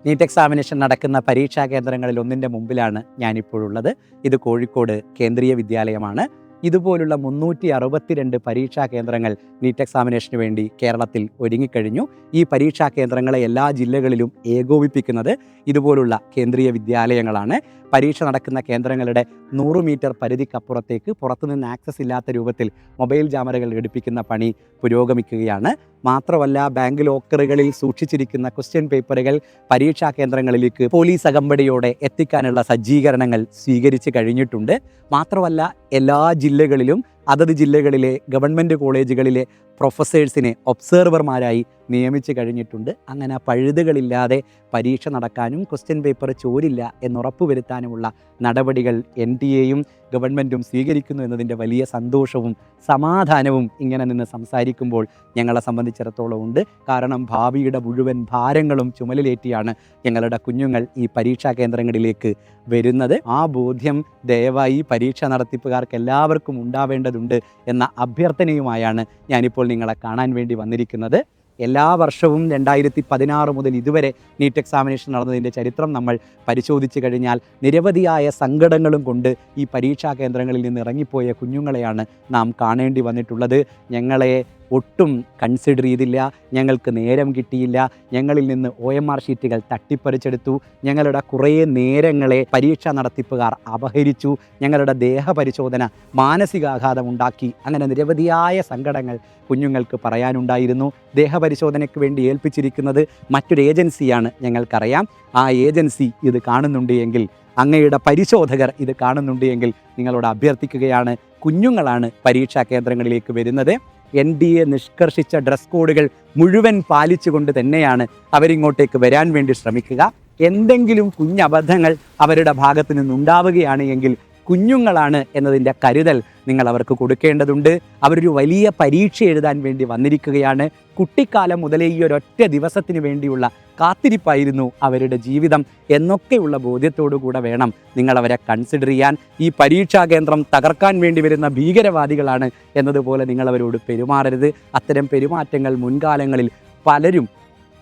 NEET examination നടക്കുന്ന പരീക്ഷാ കേന്ദ്രങ്ങളിൽ ഒന്നിൻ്റെ മുമ്പിലാണ് ഞാനിപ്പോഴുള്ളത്. ഇത് കോഴിക്കോട് കേന്ദ്രീയ വിദ്യാലയമാണ്. ഇതുപോലുള്ള 362 പരീക്ഷാ കേന്ദ്രങ്ങൾ നീറ്റ് എക്സാമിനേഷന് വേണ്ടി കേരളത്തിൽ ഒരുങ്ങിക്കഴിഞ്ഞു. ഈ പരീക്ഷാ കേന്ദ്രങ്ങളെ എല്ലാ ജില്ലകളിലും ഏകോപിപ്പിക്കുന്നത് ഇതുപോലുള്ള കേന്ദ്രീയ വിദ്യാലയങ്ങളാണ്. പരീക്ഷ നടക്കുന്ന കേന്ദ്രങ്ങളുടെ 100 മീറ്റർ പരിധിക്കപ്പുറത്തേക്ക് പുറത്തുനിന്ന് ആക്സസ് ഇല്ലാത്ത രൂപത്തിൽ മൊബൈൽ ക്യാമറകൾ ഘടിപ്പിക്കുന്ന പണി പുരോഗമിക്കുകയാണ്. മാത്രമല്ല, ബാങ്ക് ലോക്കറുകളിൽ സൂക്ഷിച്ചിരിക്കുന്ന ക്വസ്റ്റ്യൻ പേപ്പറുകൾ പരീക്ഷാ കേന്ദ്രങ്ങളിലേക്ക് പോലീസ് അകമ്പടിയോടെ എത്തിക്കാനുള്ള സജ്ജീകരണങ്ങൾ സ്വീകരിച്ചു കഴിഞ്ഞിട്ടുണ്ട്. മാത്രമല്ല, എല്ലാ ജില്ലകളിലും അതത് ജില്ലകളിലെ ഗവൺമെൻറ് കോളേജുകളിലെ പ്രൊഫസേഴ്സിനെ ഒബ്സർവർമാരായി നിയമിച്ചു കഴിഞ്ഞിട്ടുണ്ട്. അങ്ങനെ പഴുതുകളില്ലാതെ പരീക്ഷ നടക്കാനും ക്വസ്റ്റ്യൻ പേപ്പർ ചോരില്ല എന്നുറപ്പുവരുത്താനുമുള്ള നടപടികൾ NTA-യും ഗവൺമെൻറ്റും സ്വീകരിക്കുന്നു എന്നതിൻ്റെ വലിയ സന്തോഷവും സമാധാനവും ഇങ്ങനെ നിന്ന് സംസാരിക്കുമ്പോൾ ഞങ്ങളെ സംബന്ധിച്ചിടത്തോളം ഉണ്ട്. കാരണം ഭാവിയുടെ മുഴുവൻ ഭാരങ്ങളും ചുമലിലേറ്റിയാണ് ഞങ്ങളുടെ കുഞ്ഞുങ്ങൾ ഈ പരീക്ഷാ കേന്ദ്രങ്ങളിലേക്ക് വരുന്നത്. ആ ബോധ്യം ദയവായി പരീക്ഷ നടത്തിപ്പുകാർക്ക് എല്ലാവർക്കും ഉണ്ടാവേണ്ടതുണ്ട് എന്ന അഭ്യർത്ഥനയുമായാണ് ഞാനിപ്പോൾ നിങ്ങളെ കാണാൻ വേണ്ടി വന്നിരിക്കുന്നത്. എല്ലാ വർഷവും 2016 മുതൽ ഇതുവരെ നീറ്റ് എക്സാമിനേഷൻ നടന്നതിൻ്റെ ചരിത്രം നമ്മൾ പരിശോധിച്ച് കഴിഞ്ഞാൽ നിരവധിയായ സങ്കടങ്ങളും കൊണ്ട് ഈ പരീക്ഷാ കേന്ദ്രങ്ങളിൽ നിന്ന് ഇറങ്ങിപ്പോയ കുഞ്ഞുങ്ങളെയാണ് നാം കാണേണ്ടി വന്നിട്ടുള്ളത്. ഞങ്ങളെ ഒട്ടും കൺസിഡർ ചെയ്തില്ല, ഞങ്ങൾക്ക് നേരം കിട്ടിയില്ല, ഞങ്ങളിൽ നിന്ന് OMR ഷീറ്റുകൾ തട്ടിപ്പറിച്ചെടുത്തു, ഞങ്ങളുടെ കുറേ നേരങ്ങളെ പരീക്ഷാ നടത്തിപ്പുകാർ അപഹരിച്ചു, ഞങ്ങളുടെ ദേഹപരിശോധന മാനസികാഘാതമുണ്ടാക്കി. അങ്ങനെ നിരവധിയായ സങ്കടങ്ങൾ കുഞ്ഞുങ്ങൾക്ക് പറയാനുണ്ടായിരുന്നു. ദേഹപരിശോധനയ്ക്ക് വേണ്ടി ഏൽപ്പിച്ചിരിക്കുന്നത് മറ്റൊരു ഏജൻസിയാണ്, ഞങ്ങൾക്കറിയാം. ആ ഏജൻസി ഇത് കാണുന്നുണ്ട് എങ്കിൽ, അങ്ങയുടെ പരിശോധകർ ഇത് കാണുന്നുണ്ട് എങ്കിൽ നിങ്ങളോട് അഭ്യർത്ഥിക്കുകയാണ്. കുഞ്ഞുങ്ങളാണ് പരീക്ഷാ കേന്ദ്രങ്ങളിലേക്ക് വരുന്നത്. NDA നിഷ്കർഷിച്ച ഡ്രസ് കോഡുകൾ മുഴുവൻ പാലിച്ചുകൊണ്ട് തന്നെയാണ് അവരിങ്ങോട്ടേക്ക് വരാൻ വേണ്ടി ശ്രമിക്കുക. എന്തെങ്കിലും കുഞ്ഞബദ്ധങ്ങൾ അവരുടെ ഭാഗത്ത് നിന്നുണ്ടാവുകയാണ് എങ്കിൽ കുഞ്ഞുങ്ങളാണ് എന്നതിൻ്റെ കരുതൽ നിങ്ങൾ അവർക്ക് കൊടുക്കേണ്ടതുണ്ട്. അവരൊരു വലിയ പരീക്ഷ എഴുതാൻ വേണ്ടി വന്നിരിക്കുകയാണ്. കുട്ടിക്കാലം മുതലേ ഈ ഒരൊറ്റ ദിവസത്തിന് വേണ്ടിയുള്ള കാത്തിരിപ്പായിരുന്നു അവരുടെ ജീവിതം എന്നൊക്കെയുള്ള ബോധ്യത്തോടു കൂടെ വേണം നിങ്ങളവരെ കൺസിഡർ ചെയ്യാൻ. ഈ പരീക്ഷാ കേന്ദ്രം തകർക്കാൻ വേണ്ടി വരുന്ന ഭീകരവാദികളാണ് എന്നതുപോലെ നിങ്ങളവരോട് പെരുമാറരുത്. അത്തരം പെരുമാറ്റങ്ങൾ മുൻകാലങ്ങളിൽ പലരും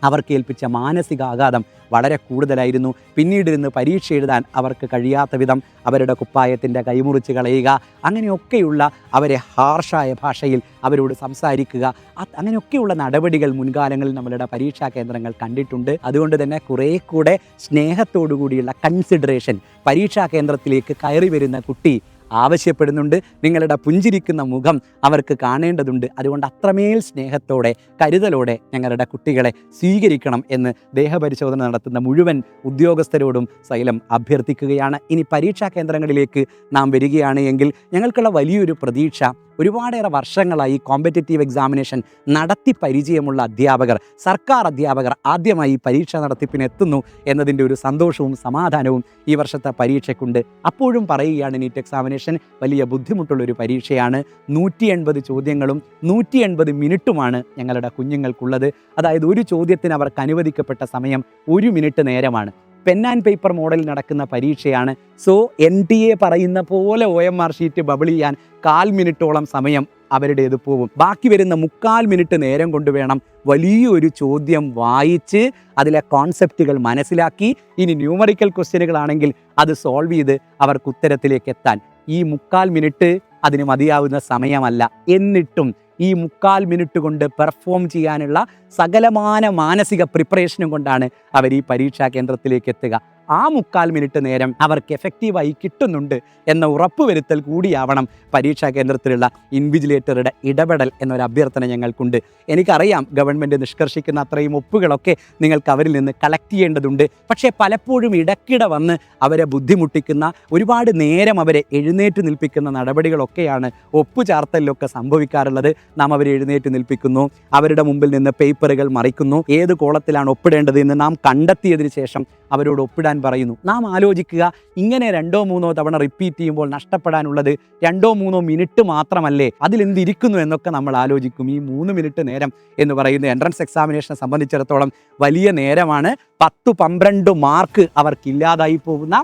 അവർക്കേൽപ്പിച്ച മാനസികാഘാതം വളരെ കൂടുതലായിരുന്നു. പിന്നീടിരുന്ന് പരീക്ഷ എഴുതാൻ അവർക്ക് കഴിയാത്ത വിധം അവരുടെ കുപ്പായത്തിൻ്റെ കൈമുറിച്ച് കളയുക, അങ്ങനെയൊക്കെയുള്ള അവരെ ഹാർഷായ ഭാഷയിൽ അവരോട് സംസാരിക്കുക, അങ്ങനെയൊക്കെയുള്ള നടപടികൾ മുൻകാലങ്ങളിൽ നമ്മളുടെ പരീക്ഷാ കേന്ദ്രങ്ങൾ കണ്ടിട്ടുണ്ട്. അതുകൊണ്ട് തന്നെ കുറേ കൂടെ സ്നേഹത്തോടു കൂടിയുള്ള കൺസിഡറേഷൻ പരീക്ഷാ കേന്ദ്രത്തിലേക്ക് കയറി വരുന്ന കുട്ടി ആവശ്യപ്പെടുന്നുണ്ട്. നിങ്ങളുടെ പുഞ്ചിരിക്കുന്ന മുഖം അവർക്ക് കാണേണ്ടതുണ്ട്. അതുകൊണ്ട് അത്രമേൽ സ്നേഹത്തോടെ കരുതലോടെ ഞങ്ങളുടെ കുട്ടികളെ സ്വീകരിക്കണം എന്ന് ദേഹപരിശോധന നടത്തുന്ന മുഴുവൻ ഉദ്യോഗസ്ഥരോടും സൈലം അഭ്യർത്ഥിക്കുകയാണ്. ഇനി പരീക്ഷാ കേന്ദ്രങ്ങളിലേക്ക് നാം വരികയാണ് എങ്കിൽ ഞങ്ങൾക്കുള്ള വലിയൊരു പ്രതീക്ഷ, ഒരുപാടേറെ വർഷങ്ങളായി കോമ്പറ്റേറ്റീവ് എക്സാമിനേഷൻ നടത്തി പരിചയമുള്ള അധ്യാപകർ, സർക്കാർ അധ്യാപകർ ആദ്യമായി പരീക്ഷ നടത്തിപ്പിന് എത്തുന്നു എന്നതിൻ്റെ ഒരു സന്തോഷവും സമാധാനവും ഈ വർഷത്തെ പരീക്ഷയ്ക്കുണ്ട്. അപ്പോഴും പറയുകയാണ്, നീറ്റ് എക്സാമിനേഷൻ വലിയ ബുദ്ധിമുട്ടുള്ളൊരു പരീക്ഷയാണ്. 180 ചോദ്യങ്ങളും 180 മിനിറ്റുമാണ് ഞങ്ങളുടെ കുഞ്ഞുങ്ങൾക്കുള്ളത്. അതായത് ഒരു ചോദ്യത്തിന് അവർക്ക് അനുവദിക്കപ്പെട്ട സമയം 1 മിനിറ്റ് നേരമാണ്. പെൻ ആൻഡ് പേപ്പർ മോഡലിൽ നടക്കുന്ന പരീക്ഷയാണ്. സോ NTA പറയുന്ന പോലെ OMR ഷീറ്റ് ബബിൾ ചെയ്യാൻ 1/4 മിനിറ്റോളം സമയം അവരുടേത് പോകും. ബാക്കി വരുന്ന 3/4 മിനിറ്റ് നേരം കൊണ്ട് വേണം വലിയൊരു ചോദ്യം വായിച്ച് അതിലെ കോൺസെപ്റ്റുകൾ മനസ്സിലാക്കി, ഇനി ന്യൂമറിക്കൽ ക്വസ്റ്റ്യനുകളാണെങ്കിൽ അത് സോൾവ് ചെയ്ത് അവർക്ക് ഉത്തരത്തിലേക്ക് എത്താൻ. ഈ 3/4 മിനിറ്റ് അതിന് മതിയാവുന്ന സമയമല്ല. എന്നിട്ടും ഈ 3/4 മിനിറ്റ് കൊണ്ട് പെർഫോം ചെയ്യാനുള്ള സകലമാന മാനസിക പ്രിപ്പറേഷനും കൊണ്ടാണ് അവർ ഈ പരീക്ഷാ കേന്ദ്രത്തിലേക്ക് എത്തുക. ആ 3/4 മിനിറ്റ് നേരം അവർക്ക് എഫക്റ്റീവായി കിട്ടുന്നുണ്ട് എന്ന ഉറപ്പുവരുത്തൽ കൂടിയാവണം പരീക്ഷാ കേന്ദ്രത്തിലുള്ള ഇൻവിജിലേറ്ററുടെ ഇടപെടൽ എന്നൊരു അഭ്യർത്ഥന ഞങ്ങൾക്കുണ്ട്. എനിക്കറിയാം ഗവൺമെൻറ് നിഷ്കർഷിക്കുന്ന അത്രയും ഒപ്പുകളൊക്കെ നിങ്ങൾക്ക് അവരിൽ നിന്ന് കളക്ട് ചെയ്യേണ്ടതുണ്ട്. പക്ഷേ പലപ്പോഴും ഇടയ്ക്കിടെ വന്ന് അവരെ ബുദ്ധിമുട്ടിക്കുന്ന, ഒരുപാട് നേരം അവരെ എഴുന്നേറ്റ് നിൽപ്പിക്കുന്ന നടപടികളൊക്കെയാണ് ഒപ്പുചാർത്തലിലൊക്കെ സംഭവിക്കാറുള്ളത്. നാം അവരെ എഴുന്നേറ്റ് നിൽപ്പിക്കുന്നു, അവരുടെ മുമ്പിൽ നിന്ന് പേപ്പറുകൾ മറിക്കുന്നു, ഏത് കോളത്തിലാണ് ഒപ്പിടേണ്ടത് എന്ന് നാം കണ്ടെത്തിയതിന് ശേഷം അവരോട് ഒപ്പിടാൻ പറയുന്നു. നാം ആലോചിക്കുക, ഇങ്ങനെ 2-3 തവണ റിപ്പീറ്റ് ചെയ്യുമ്പോൾ നഷ്ടപ്പെടാനുള്ളത് 2-3 മിനിറ്റ് മാത്രമല്ലേ, അതിലെന്തിരിക്കുന്നു എന്നൊക്കെ നമ്മൾ ആലോചിക്കും. ഈ 3 മിനിറ്റ് നേരം എന്ന് പറയുന്നത് എൻട്രൻസ് എക്സാമിനേഷനെ സംബന്ധിച്ചിടത്തോളം വലിയ നേരമാണ്. 10-12 മാർക്ക് അവർക്കില്ലാതായി പോകുന്ന,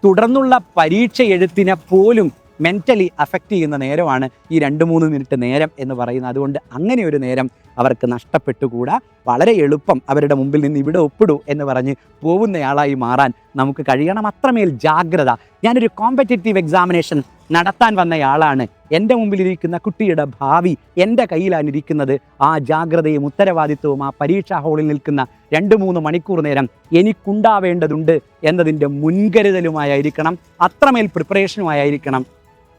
തുടർന്നുള്ള പരീക്ഷ എഴുത്തിനെ പോലും മെൻ്റലി അഫക്റ്റ് ചെയ്യുന്ന നേരമാണ് ഈ 2-3 മിനിറ്റ് നേരം എന്ന് പറയുന്നത്. അതുകൊണ്ട് അങ്ങനെ ഒരു നേരം അവർക്ക് നഷ്ടപ്പെട്ടുകൂടാ. വളരെ എളുപ്പം അവരുടെ മുമ്പിൽ നിന്ന് ഇവിടെ ഒപ്പിടൂ എന്ന് പറഞ്ഞ് പോകുന്നയാളായി മാറാൻ നമുക്ക് കഴിയണം. അത്രമേൽ ജാഗ്രത. ഞാനൊരു കോമ്പറ്റേറ്റീവ് എക്സാമിനേഷൻ നടത്താൻ വന്നയാളാണ്. എൻ്റെ മുമ്പിലിരിക്കുന്ന കുട്ടിയുടെ ഭാവി എൻ്റെ കയ്യിലാണ് ഇരിക്കുന്നത്. ആ ജാഗ്രതയും ഉത്തരവാദിത്വവും ആ പരീക്ഷാ ഹാളിൽ നിൽക്കുന്ന 2-3 മണിക്കൂർ നേരം എനിക്കുണ്ടാവേണ്ടതുണ്ട് എന്നതിൻ്റെ മുൻകരുതലുമായിരിക്കണം, അത്രമേൽ പ്രിപ്പറേഷനുമായിരിക്കണം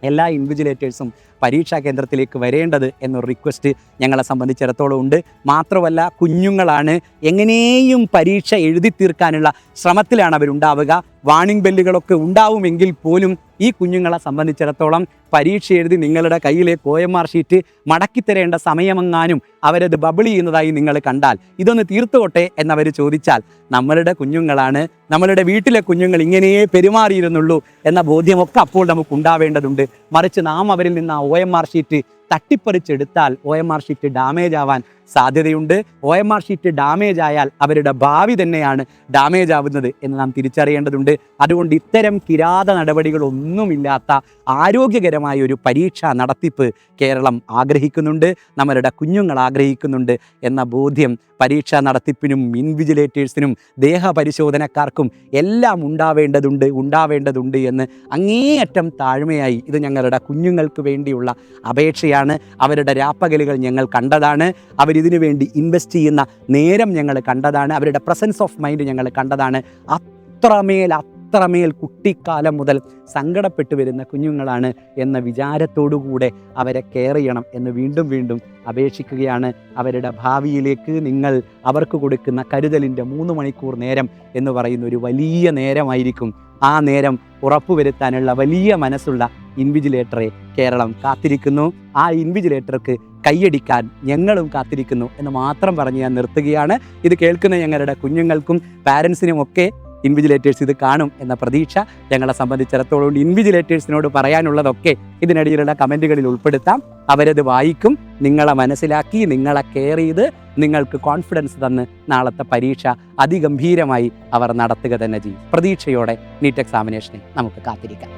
എല്ലാ ഇൻവിജിലേറ്റേഴ്സും പരീക്ഷാ കേന്ദ്രത്തിലേക്ക് വരേണ്ടത് എന്നൊരു റിക്വസ്റ്റ് ഞങ്ങളെ സംബന്ധിച്ചിടത്തോളം ഉണ്ട്. മാത്രമല്ല, കുഞ്ഞുങ്ങളാണ്, എങ്ങനെയും പരീക്ഷ എഴുതി തീർക്കാനുള്ള ശ്രമത്തിലാണ് അവരുണ്ടാവുക. വാണിംഗ് ബെല്ലുകളൊക്കെ ഉണ്ടാവുമെങ്കിൽ പോലും ഈ കുഞ്ഞുങ്ങളെ സംബന്ധിച്ചിടത്തോളം പരീക്ഷ എഴുതി നിങ്ങളുടെ കയ്യിലേക്ക് OMR ഷീറ്റ് മടക്കി തരേണ്ട സമയമെങ്ങാനും അവരത് ബബിൾ ചെയ്യുന്നതായി നിങ്ങൾ കണ്ടാൽ, ഇതൊന്ന് തീർത്തുകൊട്ടെ എന്നവർ ചോദിച്ചാൽ, നമ്മളുടെ കുഞ്ഞുങ്ങളാണ്, നമ്മളുടെ വീട്ടിലെ കുഞ്ഞുങ്ങൾ ഇങ്ങനെയേ പെരുമാറിയിരുന്നുള്ളൂ എന്ന ബോധ്യമൊക്കെ അപ്പോൾ നമുക്ക് ഉണ്ടാവേണ്ടതുണ്ട്. മറിച്ച് നാം അവരിൽ നിന്ന് ആ OMR ഷീറ്റ് തട്ടിപ്പറിച്ചെടുത്താൽ OMR ഷീറ്റ് ഡാമേജ് ആവാൻ സാധ്യതയുണ്ട്. OMR ഷീറ്റ് ഡാമേജ് ആയാൽ അവരുടെ ഭാവി തന്നെയാണ് ഡാമേജ് ആവുന്നത് എന്ന് നാം തിരിച്ചറിയേണ്ടതുണ്ട്. അതുകൊണ്ട് ഇത്തരം കിരാത നടപടികളൊന്നുമില്ലാത്ത ആരോഗ്യകരമായ ഒരു പരീക്ഷാ നടത്തിപ്പ് കേരളം ആഗ്രഹിക്കുന്നുണ്ട്, നമ്മളുടെ കുഞ്ഞുങ്ങൾ ആഗ്രഹിക്കുന്നുണ്ട് എന്ന ബോധ്യം പരീക്ഷാ നടത്തിപ്പിനും ഇൻവിജിലേറ്റേഴ്സിനും ദേഹപരിശോധനക്കാർക്കും എല്ലാം ഉണ്ടാവേണ്ടതുണ്ട് എന്ന് അങ്ങേയറ്റം താഴ്മയായി ഇത് ഞങ്ങളുടെ കുഞ്ഞുങ്ങൾക്ക് വേണ്ടിയുള്ള അപേക്ഷയാണ്. അവരുടെ രാപ്പകലുകൾ ഞങ്ങൾ കണ്ടതാണ്, അവരിതിനു വേണ്ടി ഇൻവെസ്റ്റ് ചെയ്യുന്ന നേരം ഞങ്ങൾ കണ്ടതാണ്, അവരുടെ പ്രസൻസ് ഓഫ് മൈൻഡ് ഞങ്ങൾ കണ്ടതാണ്. അത്രമേൽ കുട്ടിക്കാലം മുതൽ സങ്കടപ്പെട്ടു വരുന്ന കുഞ്ഞുങ്ങളാണ് എന്ന വിചാരത്തോടുകൂടെ അവരെ കെയർ ചെയ്യണം എന്ന് വീണ്ടും അപേക്ഷിക്കുകയാണ്. അവരുടെ ഭാവിയിലേക്ക് നിങ്ങൾ അവർക്ക് കൊടുക്കുന്ന കരുതലിൻ്റെ 3 മണിക്കൂർ നേരം എന്ന് പറയുന്ന ഒരു വലിയ നേരമായിരിക്കും. ആ നേരം ഉറപ്പുവരുത്താനുള്ള വലിയ മനസ്സുള്ള ഇൻവിജിലേറ്ററെ കേരളം കാത്തിരിക്കുന്നു. ആ ഇൻവിജിലേറ്റർക്ക് കൈയടിക്കാൻ ഞങ്ങളും കാത്തിരിക്കുന്നു എന്ന് മാത്രം പറഞ്ഞ് ഞാൻ നിർത്തുകയാണ്. ഇത് കേൾക്കുന്ന ഞങ്ങളുടെ കുഞ്ഞുങ്ങൾക്കും പാരൻസിനുമൊക്കെ ഇൻവിജിലേറ്റേഴ്സ് ഇത് കാണും എന്ന പ്രതീക്ഷ ഞങ്ങളെ സംബന്ധിച്ചിടത്തോളം. ഇൻവിജിലേറ്റേഴ്സിനോട് പറയാനുള്ളതൊക്കെ ഇതിനിടയിലുള്ള കമൻറ്റുകളിൽ ഉൾപ്പെടുത്താം. അവരത് വായിക്കും, നിങ്ങളെ മനസ്സിലാക്കി, നിങ്ങളെ കെയർ ചെയ്ത്, നിങ്ങൾക്ക് കോൺഫിഡൻസ് തന്ന് നാളത്തെ പരീക്ഷ അതിഗംഭീരമായി അവർ നടത്തുക തന്നെ ചെയ്യും. പ്രതീക്ഷയോടെ നീറ്റ് എക്സാമിനേഷനെ നമുക്ക് കാത്തിരിക്കാം.